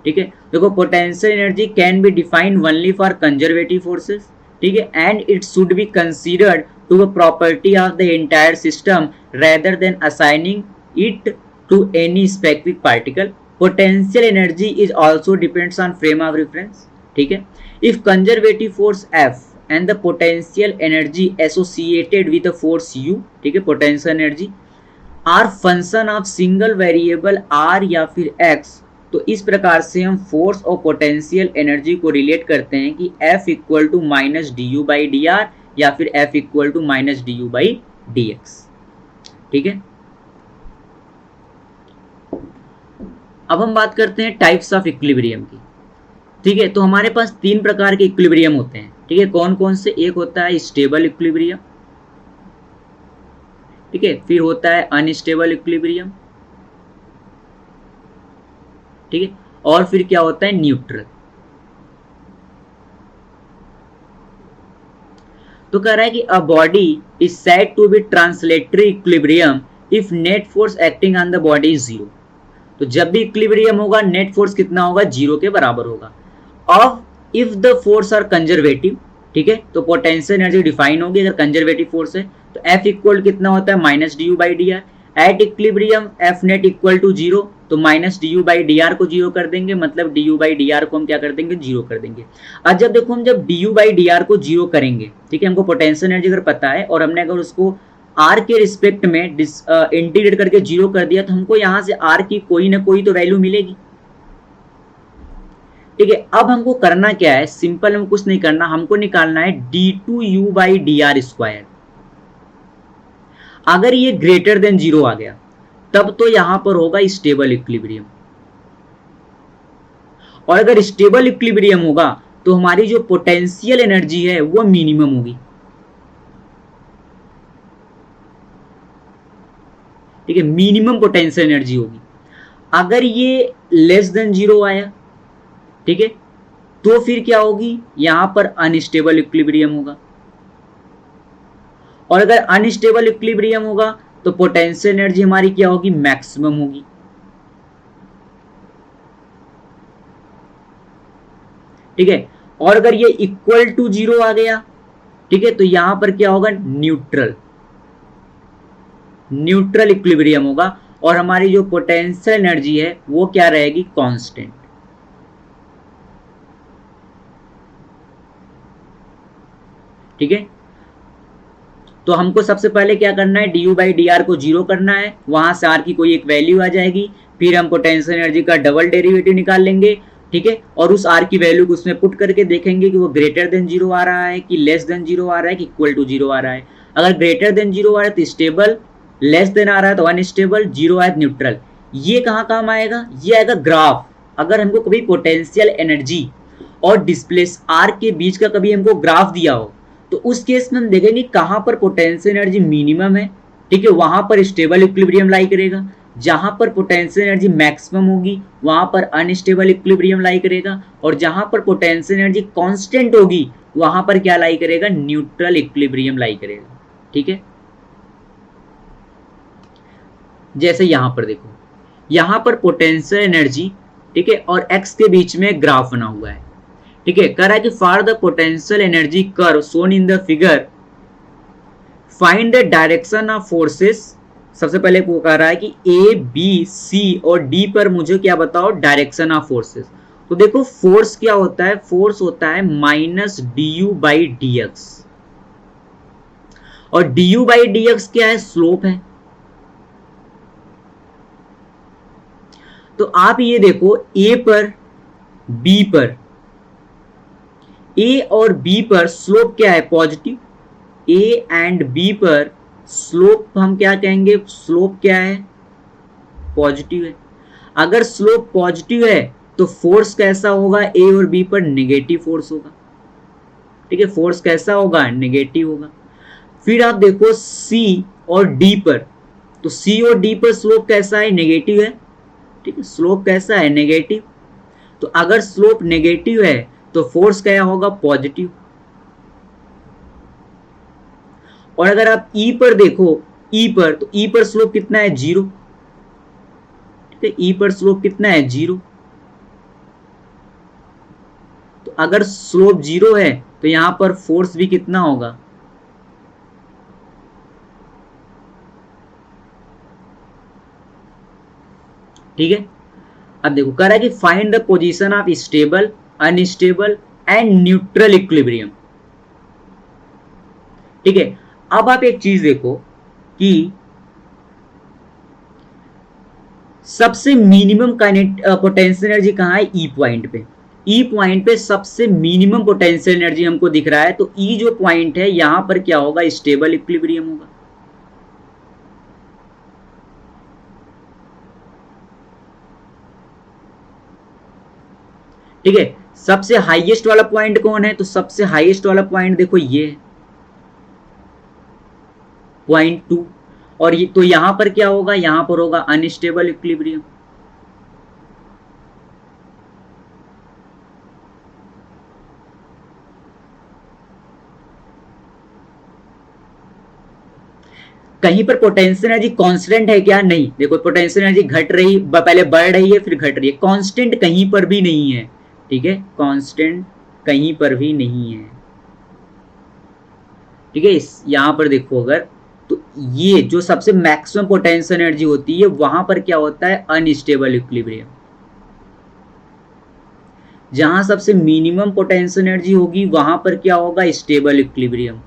Speaker 1: ठीक है। देखो potential energy can be defined only for conservative forces, ठीक है, and it should be considered to a property of the entire system rather than assigning it to any specific particle. Potential energy is also depends on frame of reference, ठीक है। If conservative force F and the potential energy associated with the force U, ठीक है, potential energy are function of single variable R या फिर X, तो इस प्रकार से हम फोर्स और पोटेंशियल एनर्जी को रिलेट करते हैं कि F equal to minus du/dr या फिर F equal to minus du/dx, ठीक है। अब हम बात करते हैं टाइप्स ऑफ इक्विलिब्रियम की, ठीक है। तो हमारे पास तीन प्रकार के इक्विलिब्रियम होते हैं, ठीक है, कौन कौन से, एक होता है स्टेबल इक्विलिब्रियम, ठीक है, फिर होता है अनस्टेबल इक्विलिब्रियम, ठीक है, और फिर क्या होता है न्यूट्रल। तो कह रहा है कि a body is said to be translatory equilibrium if net force acting on the body is 0। तो जब भी इक्विलिब्रियम होगा नेट फोर्स कितना होगा, 0 के बराबर होगा। अब if the force are conservative, ठीक है, तो पोटेंशियल एनर्जी डिफाइन होगी अगर कंजर्वेटिव फोर्स है, तो F इक्वल कितना होता है minus du/dr। At equilibrium F net equal to 0, तो minus D you by d r को जीरो कर देंगे, मतलब d you by d r को हम क्या कर देंगे, जीरो कर देंगे। आज जब देखो हम जब D you by d r को जीरो करेंगे, ठीक है, हमको पोटेंशियल एनर्जी अगर पता है और हमने अगर उसको आर के रिस्पेक्ट में इंटीग्रेट करके जीरो कर दिया, तो हमको यहाँ से आर की कोई ना कोई तो वैल्यू मिलेगी। ठीक है, अब हमको करना क्या है, सिंपल, हमको कुछ नहीं करना, हमको निकालना है d two u by d r square. अगर ये ग्रेटर देन जीरो आ गया तब तो यहां पर होगा स्टेबल इक्विलिब्रियम, और अगर स्टेबल इक्विलिब्रियम होगा तो हमारी जो पोटेंशियल एनर्जी है वो मिनिमम होगी। ठीक है, मिनिमम पोटेंशियल एनर्जी होगी। अगर ये लेस देन जीरो आया, ठीक है, तो फिर क्या होगी, यहां पर अनस्टेबल इक्विलिब्रियम होगा, और अगर अनस्टेबल इक्विलिब्रियम होगा तो पोटेंशियल एनर्जी हमारी क्या होगी, मैक्सिमम होगी। ठीक है, और अगर ये इक्वल टू जीरो आ गया, ठीक है, तो यहां पर क्या होगा, न्यूट्रल इक्विलिब्रियम होगा, और हमारी जो पोटेंशियल एनर्जी है वो क्या रहेगी, कांस्टेंट। ठीक है, तो हमको सबसे पहले क्या करना है, D you by d r को जीरो करना है, वहां से आर की कोई एक वैल्यू आ जाएगी, फिर हम पोटेंशियल एनर्जी का डबल डेरिवेटिव निकाल लेंगे। ठीक है, और उस आर की वैल्यू को उसमें पुट करके देखेंगे कि वो ग्रेटर देन जीरो आ रहा है, कि लेस देन जीरो आ रहा है, कि इक्वल टू जीरो आ रहा है। अगर ग्रेटर देन जीरो आ रहा है तो स्टेबल, लेस देन आ रहा है तो अनस्टेबल, जीरो आया तो न्यूट्रल। ये कहाँ काम आएगा, ये आएगा ग्राफ। अगर हमको कभी पोटेंशियल एनर्जी और डिस्प्लेस आर के बीच का कभी हमको ग्राफ दिया हो, तो उस केस में हम देखेंगे कहां पर पोटेंशियल एनर्जी मिनिमम है, ठीक है, वहां पर स्टेबल इक्विलिब्रियम लाई करेगा, जहां पर पोटेंशियल एनर्जी मैक्सिमम होगी वहां पर अनस्टेबल इक्विलिब्रियम लाई करेगा, और जहां पर पोटेंशियल एनर्जी कांस्टेंट होगी वहां पर क्या लाई करेगा, न्यूट्रल इक्विलिब्रियम लाई करेगा। ठीक है, जैसे यहां पर देखो, यहां पर पोटेंशियल एनर्जी, ठीक है, और एक्स के बीच में ग्राफ बना हुआ है। ठीक है, कह रहा है कि for the potential energy curve shown in the figure find the direction of forces. सबसे पहले वो कह रहा है कि ए बी सी और डी पर मुझे क्या बताओ, डायरेक्शन ऑफ फोर्सेस। तो देखो फोर्स क्या होता है, फोर्स होता है minus D you by D X, और D you by D X क्या है, स्लोप है। तो आप ये देखो ए पर, बी पर, ए और बी पर स्लोप क्या है, पॉजिटिव। ए एंड बी पर स्लोप हम क्या कहेंगे, स्लोप क्या है, पॉजिटिव है। अगर स्लोप पॉजिटिव है तो फोर्स कैसा होगा, ए और बी पर नेगेटिव फोर्स होगा। ठीक है, फोर्स कैसा होगा, नेगेटिव होगा। फिर आप देखो सी और डी पर, तो सी और डी पर स्लोप कैसा है, नेगेटिव है। ठीक है, स्लोप कैसा है, नेगेटिव। तो अगर स्लोप नेगेटिव है तो फोर्स क्या होगा, पॉजिटिव। और अगर आप ई पर देखो, ई पर, तो ई पर स्लोप कितना है, जीरो। ठीक है, ई पर स्लोप कितना है, जीरो। तो अगर स्लोप जीरो है तो यहां पर फोर्स भी कितना होगा, ठीक है। अब देखो कह रहा है कि find the position of stable, unstable and neutral equilibrium. ठीक है, अब आप एक चीज देखो कि सबसे मिनिमम पोटेंशियल एनर्जी कहां है, ई पॉइंट पे। ई पॉइंट पे सबसे मिनिमम पोटेंशियल एनर्जी हमको दिख रहा है, तो ई जो पॉइंट है यहां पर क्या होगा, स्टेबल इक्विलिब्रियम होगा। ठीक है, सबसे हाईएस्ट वाला पॉइंट कौन है, तो सबसे हाईएस्ट वाला पॉइंट देखो ये है, पॉइंट 2, और ये तो यहां पर क्या होगा, यहां पर होगा अनस्टेबल इक्विलिब्रियम। कहीं पर पोटेंशियल एनर्जी कांस्टेंट है क्या, नहीं। देखो पोटेंशियल एनर्जी घट रही, पहले बढ़ रही है फिर घट रही है, कांस्टेंट कहीं पर भी नहीं है। ठीक है, कांस्टेंट कहीं पर भी नहीं है। ठीक है, यहां पर देखो अगर तो ये जो सबसे मैक्सिमम पोटेंशियल एनर्जी होती है वहां पर क्या होता है, अनस्टेबल इक्विलिब्रियम। जहां सबसे मिनिमम पोटेंशियल एनर्जी होगी वहां पर क्या होगा, स्टेबल इक्विलिब्रियम।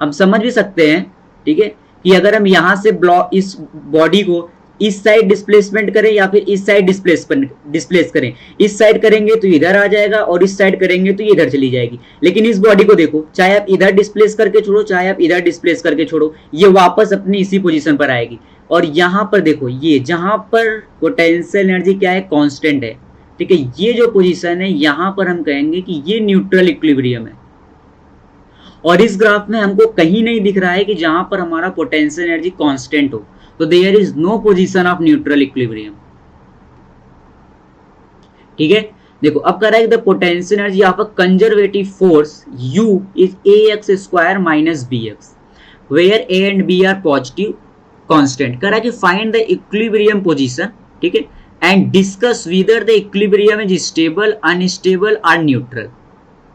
Speaker 1: हम समझ भी सकते हैं, ठीक है, कि अगर हम यहां से ब्लॉक इस बॉडी को इस साइड डिस्प्लेसमेंट करें या फिर इस साइड डिस्प्लेस करें, इस साइड करेंगे तो इधर आ जाएगा और इस साइड करेंगे तो ये इधर चली जाएगी। लेकिन इस बॉडी को देखो, चाहे आप इधर डिस्प्लेस करके छोड़ो चाहे आप इधर डिस्प्लेस करके छोड़ो, ये वापस अपनी इसी पोजीशन पर आएगी। और यहां पर देखो, ये जहां पर पोटेंशियल एनर्जी क्या है, कांस्टेंट है, ठीक है, ये जो पोजीशन है यहां पर हम कहेंगे कि ये न्यूट्रल इक्विलिब्रियम है। और इस ग्राफ में हमको कहीं नहीं दिख रहा है कि जहां पर हमारा पोटेंशियल एनर्जी कांस्टेंट हो, तो there is no position of neutral equilibrium. ठीक है, देखो अब कर रहा है the potential energy of a conservative force U is ax square minus bx where a and b are positive constant. कर रहा है कि फाइंड द इक्विलिब्रियम पोजीशन, ठीक है, and discuss whether the equilibrium is stable, unstable और neutral.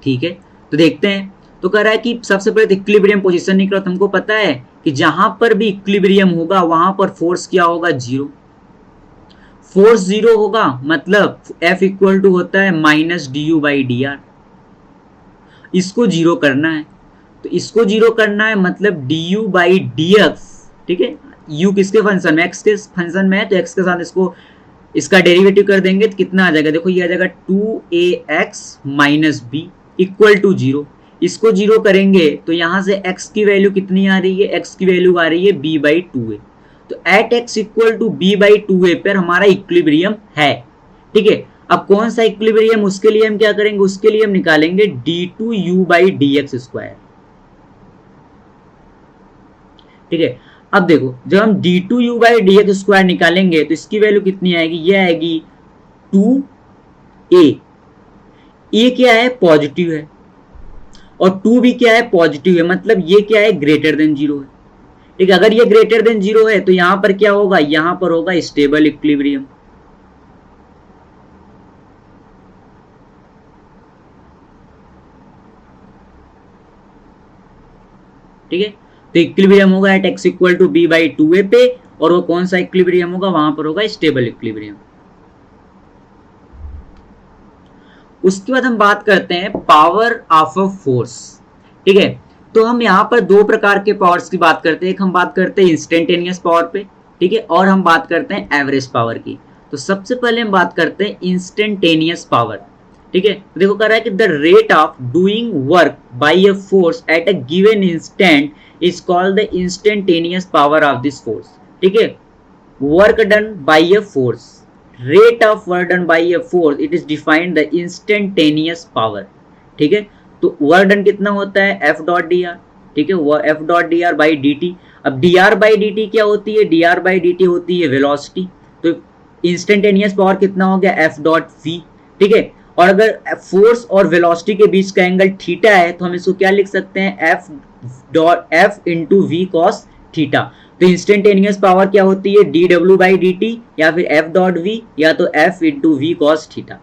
Speaker 1: ठीक है, तो देखते हैं। तो कह रहा है कि सबसे पहले इक्विलिब्रियम पोजीशन निकला, तो हमको पता है कि जहां पर भी इक्विलिब्रियम होगा वहां पर फोर्स क्या होगा, जीरो। फोर्स जीरो होगा मतलब F इक्वल टू होता है minus D you by d are. इसको जीरो करना है, तो इसको जीरो करना है मतलब d you by D x. ठीक है, यू किसके फंक्शन में, एक्स के फंक्शन में है, तो एक्स के साथ इसको इसका डेरिवेटिव कर देंगे तो कितना आ जाएगा, देखो ये आ जाएगा 2ax minus b equal to zero. इसको जीरो करेंगे तो यहां से x की वैल्यू कितनी आ रही है, x की वैल्यू आ रही है b बाई टू ए। तो at x equal to b by two A पर हमारा इक्विलिब्रियम है। ठीक है, अब कौन सा इक्विलिब्रियम, उसके लिए हम क्या करेंगे, उसके लिए हम निकालेंगे d2u by D x square. ठीक है, अब देखो जब हम d2u by D x square निकालेंगे तो इसकी वैल्यू कितनी आएगी, ये आएगी 2a। ए क्या है, पॉजिटिव है, और 2 भी क्या है, पॉजिटिव है, मतलब ये क्या है, ग्रेटर देन जीरो है। ठीक है, अगर ये ग्रेटर देन जीरो है तो यहां पर क्या होगा, यहां पर होगा स्टेबल इक्विलिब्रियम। ठीक है, तो इक्विलिब्रियम होगा at x equal to B by two A पे, और वो कौन सा इक्विलिब्रियम होगा, वहां पर होगा स्टेबल इक्विलिब्रियम। उसके बाद हम बात करते हैं पावर ऑफ अ फोर्स। ठीक है, तो हम यहाँ पर दो प्रकार के पावर्स की बात करते हैं, एक हम बात करते हैं इंस्टेंटेनियस पावर पे, ठीक है, और हम बात करते हैं एवरेज पावर की। तो सबसे पहले हम बात करते हैं इंस्टेंटेनियस पावर। ठीक है, तो देखो कह रहा है कि the rate of doing work by a force at a given instant is called the instantaneous power of this force. ठीक है, work done bye a force, rate of work done by a force, it is defined the instantaneous power। ठीक है, तो work done कितना होता है, F dot D R. ठीक है, वो F dot D R by D T. अब D R by D T क्या होती है, D R by D T होती है वेलोसिटी। तो इंस्टेंटेनियस पावर कितना हो गया, एफ डॉट वी। ठीक है, और अगर फोर्स और वेलोसिटी के बीच का एंगल थीटा है तो हम इसको क्या लिख सकते हैं, F dot F into v cos theta. तो इंस्टेंटेनियस पावर क्या होती है, डी डब्ल्यू बाई डी टी या फिर एफ डॉट वी या तो F into v cos theta.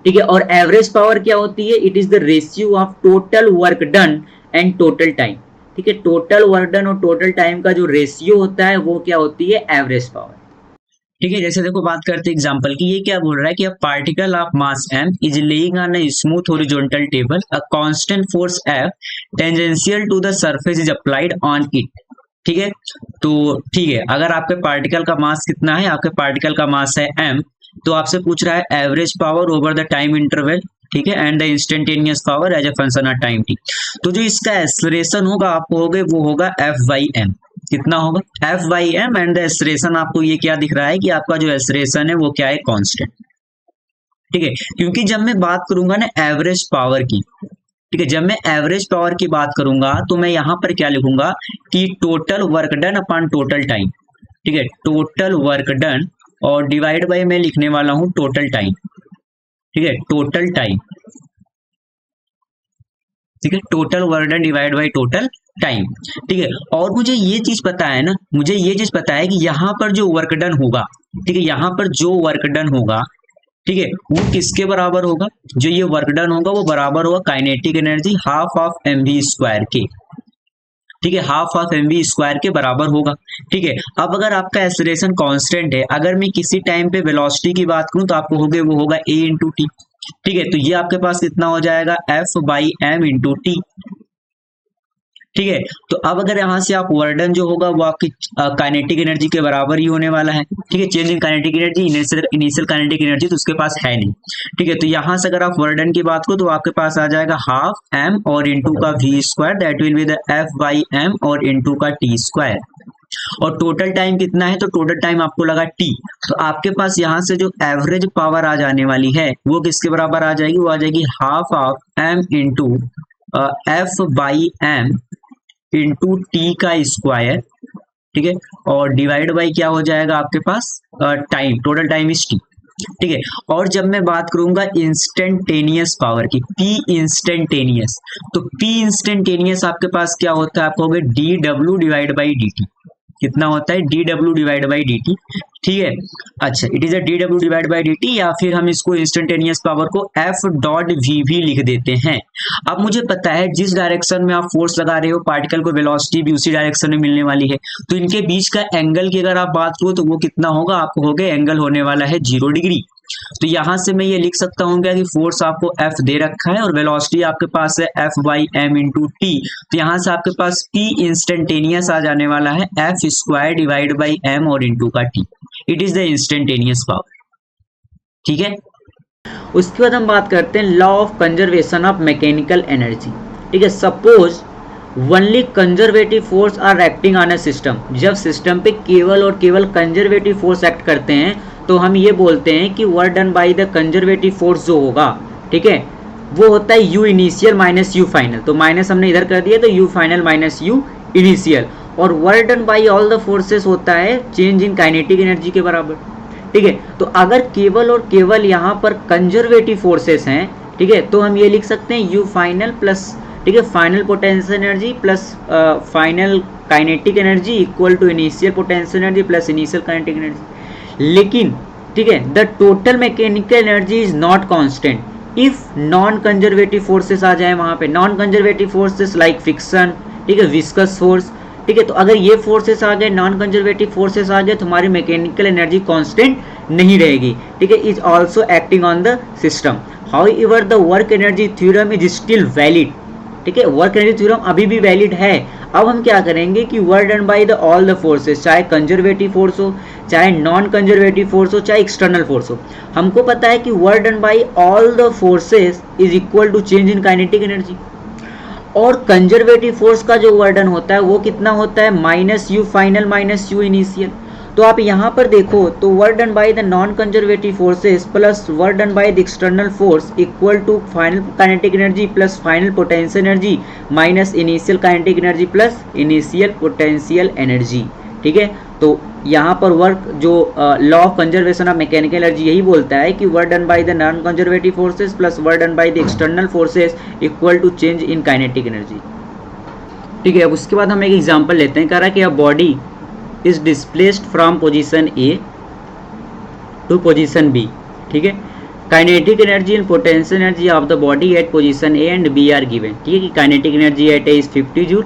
Speaker 1: ठीक है, और एवरेज पावर क्या होती है, it is the ratio of total work done and total time. ठीक है, टोटल वर्क डन और टोटल टाइम का जो रेशियो होता है वो क्या होती है, एवरेज पावर। ठीक है, जैसे देखो बात करते हैं एग्जांपल की, ये क्या बोल रहा है कि a particle of mass m is laying on a smooth horizontal table, a constant force F tangential to the surface is applied on it. ठीक है, तो ठीक है, अगर आपके पार्टिकल का मास कितना है, आपके पार्टिकल का मास है m, तो आपसे पूछ रहा है average power over the time interval. ठीक है, and the instantaneous power as a function of time t। तो जो इसका एक्सेलरेशन होगा आपको होगा वो होगा f बाई m। कितना होगा, f by m, and the acceleration आपको ये क्या दिख रहा है कि आपका जो एक्सेलरेशन है वो क्या है, कांस्टेंट। ठीक है, क्योंकि जब मैं बात करूंगा ना एवरेज पावर की, ठीक है, जब मैं एवरेज पावर की बात करूंगा तो मैं यहां पर क्या लिखूंगा कि total work done upon total time. ठीक है, टोटल वर्क डन और डिवाइड बाय मैं लिखने वाला हूं टोटल टाइम। ठीक है, टोटल टाइम। ठीक है, total work done divide by total time. ठीक है, और मुझे ये चीज पता है ना, मुझे ये चीज पता है कि यहाँ पर जो वर्क डन होगा, ठीक है, यहाँ पर जो वर्क डन होगा, ठीक है, वो किसके बराबर होगा, जो ये वर्क डन होगा वो बराबर होगा kinetic energy half of mv square के। ठीक है, half of m v square के बराबर होगा। ठीक है, अब अगर आपका एक्सेलरेशन कांस्टेंट है, अगर मैं किसी टाइम पे वेलोसिटी की बात करूं तो आप कहोगे वो होगा a इंटू टी। ठीक है, तो ये आपके पास कितना हो जाएगा f by M into t. ठीक है, तो अब अगर यहां से आप वर्डन जो होगा वो आपकी काइनेटिक एनर्जी के बराबर ही होने वाला है। ठीक है, change in kinetic energy, initial kinetic energy तो उसके पास है नहीं। ठीक है, तो यहां से अगर आप वर्डन की बात करो तो आपके पास आ जाएगा हाफ एम और इंटू का v square, that will be the F by m और इंटू का टी स्क्वायर। और टोटल टाइम कितना है, तो टोटल टाइम आपको लगा टी, तो आपके पास यहाँ से जो एवरेज पावर आ जाने वाली है वो किसके बराबर आ जाएगी, वो आ जाएगी half of M into F by M into T का स्क्वायर। ठीक है, और डिवाइड बाई क्या हो जाएगा आपके पास time, total time is T. ठीक है, और जब मैं बात करूंगा इंस्टेंटेनियस पावर की, पी इंस्टेंटेनियस, तो पी इंस्टेंटेनियस आपके पास क्या होता है, आप कहोगे D W divide by D T. कितना होता है, D W divide by D T. ठीक है, अच्छा, it is a D W divide by D t, या फिर हम इसको इंस्टेंटेनियस पावर को एफ डॉट वी भी लिख देते हैं। अब मुझे पता है जिस डायरेक्शन में आप फोर्स लगा रहे हो पार्टिकल को वेलोसिटी भी उसी डायरेक्शन में मिलने वाली है, तो इनके बीच का एंगल की अगर आप बात करो तो वो कितना होगा, आपको होगा एंगल होने वाला है 0 डिग्री। तो यहां से मैं ये लिख सकता हूँ क्या कि फोर्स आपको F दे रखा है और वेलोसिटी आपके पास है F by M into t, तो यहां से आपके पास P इंस्टेंटेनियस आ जाने वाला है F square divide by m और इंटू का t. It is the instantaneous power. ठीक है, उसके बाद हम बात करते हैं law of conservation of mechanical energy. ठीक है, suppose only conservative force are acting on a system, जब सिस्टम पे केवल और केवल कंजर्वेटिव फोर्स एक्ट करते हैं तो हम ये बोलते हैं कि work done by the conservative force जो होगा, ठीक है, वो होता है U initial minus you final. तो माइनस हमने इधर कर दिया तो U final minus you initial, और work done by all the forces होता है चेंज इन काइनेटिक एनर्जी के बराबर। ठीक है, तो अगर केवल और केवल यहाँ पर कंजर्वेटिव फोर्सेस हैं, ठीक है, तो हम ये लिख सकते हैं यू फाइनल प्लस, ठीक है, final potential energy plus final kinetic energy equal to initial potential energy plus initial kinetic energy. लेकिन ठीक है, the total mechanical energy is not constant if non conservative forces आ जाए वहां पे। Non conservative forces like friction, ठीक है, viscous force, ठीक है, तो अगर ये फोर्सेस आ गए, नॉन कंजर्वेटिव फोर्सेस आ गए, तो हमारी मैकेनिकल एनर्जी कांस्टेंट नहीं रहेगी। ठीक है, is also acting on the system. However the work energy theorem is still valid. ठीक है, वर्क एनर्जी थ्योरम अभी भी वैलिड है। अब हम क्या करेंगे कि work done by the all the forces, चाहे कंजर्वेटिव फोर्स हो, चाहे नॉन कंजर्वेटिव फोर्स हो, चाहे एक्सटर्नल फोर्स हो, हमको पता है कि work done by all the forces is equal to change in kinetic energy. और कंजर्वेटिव फोर्स का जो वर्क डन होता है वो कितना होता है, minus you final minus you initial. तो आप यहाँ पर देखो तो work done by the non conservative forces plus work done by the external force equal to final kinetic energy plus final potential energy minus initial kinetic energy plus initial potential energy. ठीक है, तो यहाँ पर work जो law of conservation of mechanical energy यही बोलता है कि work done by the non conservative forces plus work done by the external forces equal to change in kinetic energy. ठीक है, अब उसके बाद हम एक एग्जांपल लेते हैं। कह रहा है कि a body is displaced from position A to position B. ठीक है, kinetic energy and potential energy of the body at position A and B are given. ठीक है, कि kinetic energy at A is 50 joule,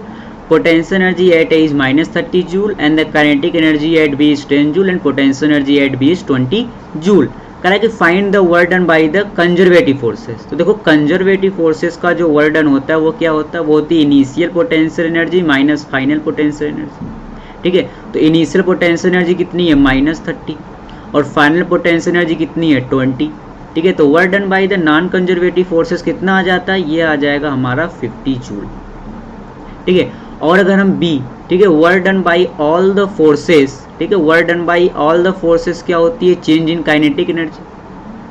Speaker 1: potential energy at A is -30 joule and the kinetic energy at B is 10 joule and potential energy at B is 20 joule. कह रहा है कि find the work done by the conservative forces. तो देखो conservative forces का जो work done होता है वो क्या होता है, वो होती है initial potential energy minus final potential energy. ठीक है, तो इनिशियल पोटेंशियल एनर्जी कितनी है, -30, और फाइनल पोटेंशियल एनर्जी कितनी है, 20। ठीक है, तो work done by the non conservative forces कितना आ जाता है, ये आ जाएगा हमारा 50 जूल। ठीक है, और अगर हम बी, ठीक है, work done by all the forces, ठीक है, work done by all the forces क्या होती है, चेंज इन काइनेटिक एनर्जी।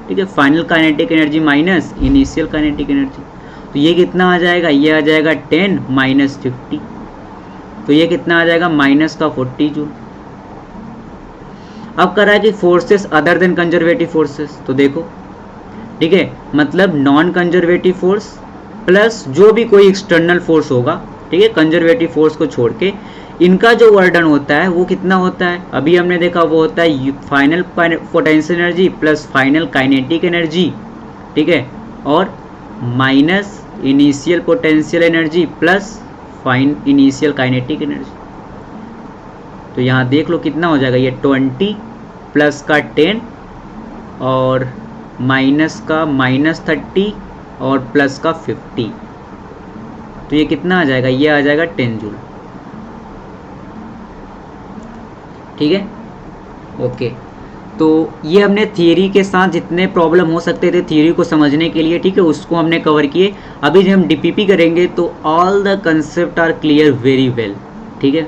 Speaker 1: ठीक है, final kinetic energy minus initial kinetic energy, तो ये कितना आ जाएगा, ये आ जाएगा 10 माइनस 50, तो ये कितना आ जाएगा, माइनस का 40 जूल। अब कर रहा है कि forces other than conservative forces, तो देखो, ठीक है, मतलब नॉन कंजर्वेटिव फोर्स प्लस जो भी कोई एक्सटर्नल फोर्स होगा, ठीक है, कंजर्वेटिव फोर्स को छोड़ के इनका जो वर्क डन होता है वो कितना होता है, अभी हमने देखा वो होता है final potential energy plus final kinetic energy, ठीक है, और minus initial potential energy plus find initial kinetic energy. तो यहाँ देख लो कितना हो जाएगा, ये 20 प्लस का 10 और माइनस का -30 और प्लस का 50, तो ये कितना आ जाएगा, ये आ जाएगा 10 जूल। ठीक है, ओके। तो ये हमने थियरी के साथ जितने प्रॉब्लम हो सकते थे थियरी को समझने के लिए, ठीक है, उसको हमने कवर किए। अभी जब हम डीपीपी करेंगे तो all the concept are clear very well. ठीक है।